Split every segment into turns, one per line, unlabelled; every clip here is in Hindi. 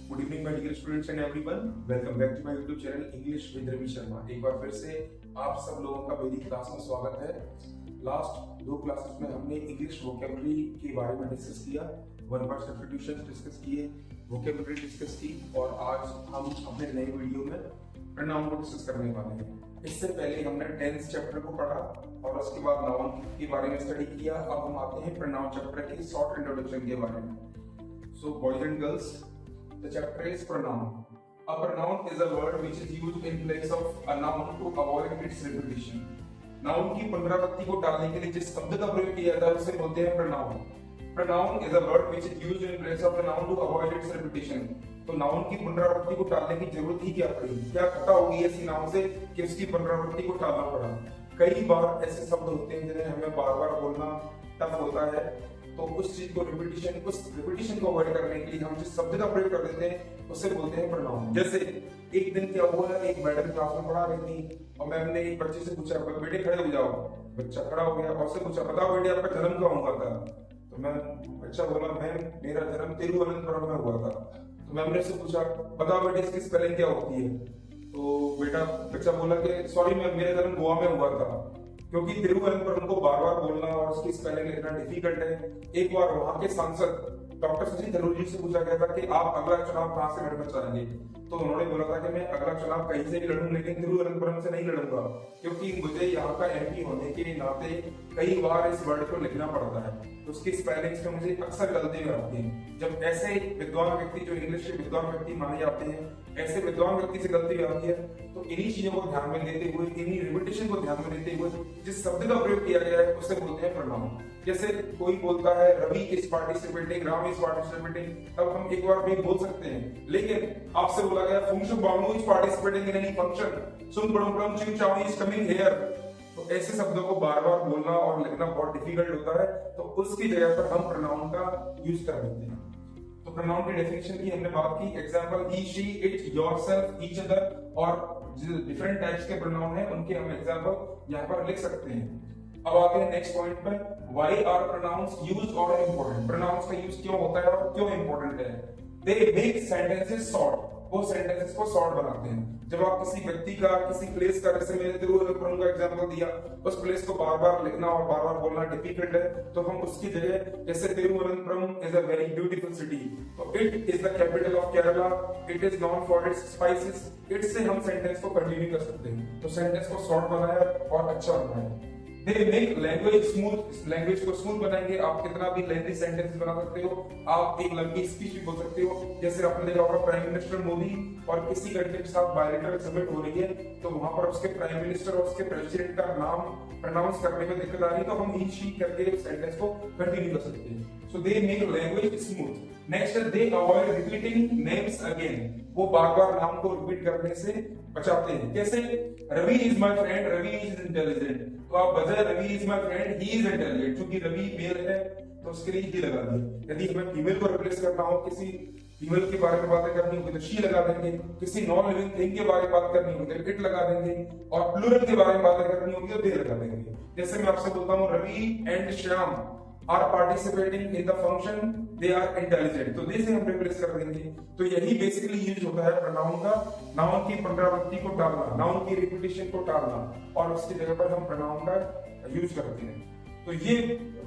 Good evening my dear students and everyone, welcome back to my YouTube channel English with Ravi Sharma. एक बार फिर से आप सब लोगों का मेरी क्लास में स्वागत है। लास्ट दो क्लासेस में हमने इंग्लिश वोकैबुलरी के बारे में डिस्कस किया, वन वर्ड सब्स्टिट्यूशंस डिस्कस किए, वोकैबुलरी डिस्कस की और आज हम अपने नए वीडियो में प्रोनाउन को डिस्कस करने वाले हैं। इससे पहले हमने टेंस चैप्टर को पढ़ा और उसके बाद नाउन के बारे में स्टडी किया। अब हम आते हैं प्रोनाउन चैप्टर के शॉर्ट इंट्रोडक्शन के बारे में। So boys and girls, the chapter is pronoun. A pronoun is a word which is used in place of a noun to avoid its repetition. Noun की पुनरावृत्ति को टालने के लिए जिस शब्द का प्रयोग किया जाता है उसे बोलते हैं pronoun. Pronoun is a word which is used in place of a noun to avoid its repetition. तो नाउन की पुनरावृत्ति को टालने की जरूरत ही क्या पड़ी? क्या खता होगी ऐसी नाउन से कि उसकी पुनरावृत्ति को टालना पड़ा? कई बार ऐसे शब्द होते हैं जिन्हें हमें बार-बार बोलना टफ होता है, तो उस चीज को रिपीटिशन को अवॉइड करने के लिए हम जिस शब्द का प्रयोग कर देते हैं उसे बोलते हैं प्रोनाउन। जैसे एक दिन क्या हुआ, एक मैडम क्लास में पढ़ा रही थी और मैम ने एक बच्चे से पूछा, बेटे खड़े हो जाओ। बच्चा खड़ा हो गया और उससे पूछा, बताओ बेटे आपका जन्म कहाँ हुआ था? तो मैम बच्चा बोला, मैम मेरा जन्म तिरुवनंतपुरम में हुआ था। तो मैम ने उससे पूछा, बताओ बेटे इसकी स्पेलिंग क्या होती है? तो बच्चा बोला कि सॉरी मैम मेरा जन्म गोवा में हुआ था। क्योंकि तिरुवनंतपुरम को बार बार बोलना और उसकी स्पेलिंग लिखना डिफिकल्ट है। एक बार वहां के सांसद डॉक्टर शशि थरूर जी से पूछा गया था कि आप अगला चुनाव कहां से लड़ना चाहेंगे? तो उन्होंने बोला था कि मैं अगला चुनाव कहीं से भी लड़ूं लेकिन तिरुवनंतपुरम से नहीं लड़ूंगा, क्योंकि मुझे यहाँ का एमपी होने के नाते कई बार इस वर्ड को लिखना पड़ता है, तो उसकी स्पेलिंग्स में मुझे अक्सर गलती आती है। जब ऐसे विद्वान व्यक्ति जो इंग्लिश के विद्वान व्यक्ति माने जाते हैं, ऐसे विद्वान व्यक्ति से गलती आती है, तो इन्हीं चीजों को ध्यान में देते हुए, इन्हीं रिपीटिशन को ध्यान में देते हुए जिस शब्द का प्रयोग किया गया है उसे बोलते हैं प्रोनाउन। जैसे कोई बोलता है Ravi is participating, Ram is participating, तब हम एक बार भी बोल सकते हैं। लेकिन आपसे बोला गया फंक्शन बामू is participating in any function, सुन बड़म चिंग चाओ इज कमिंग हियर, तो ऐसे शब्दों को बार बार बोलना और लिखना बहुत डिफिकल्ट होता है, तो उसकी जगह पर हम प्रोनाउन का यूज कर लेते हैं। तो प्रोनाउन की डेफिनेशन की हमने बात की, example he, she, it, yourself, each other और डिफरेंट टाइप्स के प्रोनाउन हैं उनके हम एग्जांपल यहाँ पर लिख सकते हैं। अब आते हैं नेक्स्ट पॉइंट पर, व्हाई आर प्रोनाउंस यूज्ड और इंपॉर्टेंट? प्रोनाउंस का यूज क्यों होता है और क्यों इंपॉर्टेंट है? दे मेक सेंटेंसेस शॉर्ट, वो सेंटेंसेस को शॉर्ट बनाते हैं। जब आप किसी व्यक्ति का, किसी प्लेस का, जैसे मैंने तिरुवनंतपुरम का एग्जांपल दिया, उस प्लेस को बार बार लिखना और बार बार बोलना डिफिकल्ट है, तो हम उसकी जगह जैसे Thiruvananthapuram is a very beautiful city, तो it is the capital of Kerala, it is known for its spices, it से हम सेंटेंस को कंटिन्यू कर सकते हैं। तो सेंटेंस को शॉर्ट बनाया और अच्छा बनाया। They make language smooth, language को स्मूथ बनाएंगे। आप कितना भी लेंथी सेंटेंस बना सकते हो, आप एक लंबी स्पीच भी बोल सकते हो। जैसे आपने देखा होगा प्राइम मिनिस्टर मोदी और किसी कंट्री के साथ बायलैटरल समिट हो रही है, तो वहां पर उसके प्राइम मिनिस्टर और उसके प्रेसिडेंट का नाम प्रोनाउंस करने में दिक्कत आ रही है, तो हम ही शी करके सेंटेंस को कंटिन्यू कर सकते हैं। So they make language smooth. Next, they avoid repeating names again, वो बार बार नाम को रिपीट करने से बचाते हैं। कैसे? Ravi is my friend, Ravi is intelligent, तो आप बजाय Ravi is my friend he is intelligent, क्योंकि रवि मेल है तो उसके लिए ही लगा दिया। यदि हमें फीमेल को रिप्लेस करना हो, किसी फीमेल के बारे में बातें करनी होगी तो शी लगा देंगे, किसी नॉन लिविंग थिंग के बारे में बात करनी होगी तो इट लगा देंगे, और प्लूरल के बारे में बातें करनी होगी तो दे लगा देंगे। जैसे मैं आपसे बोलता हूँ Ravi and Shyam are participating in the function, they are intelligent, तो दे से हम रिप्लेस कर देंगे। तो यही बेसिकली यूज होता है प्रोनाउन का, नाउन की पुनरावृत्ति को टालना, नाउन की रिपीटिशन को टालना, और उसकी जगह पर हम प्रोनाउन का यूज करते हैं। तो ये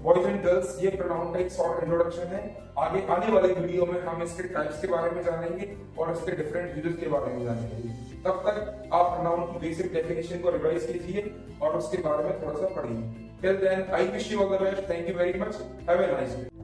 बॉयज एंड गर्ल्स, ये प्रोनाउन का एक शॉर्ट इंट्रोडक्शन है। आगे आने वाले वीडियो में हम इसके टाइप्स के बारे में जानेंगे और इसके डिफरेंट यूजेस के बारे में जानेंगे। तब तक आप प्रोनाउन की बेसिक डेफिनेशन को रिवाइज कीजिए और उसके बारे में थोड़ा सा पढ़िए। Till then, I wish you all the best. Thank you very much. Have a nice day.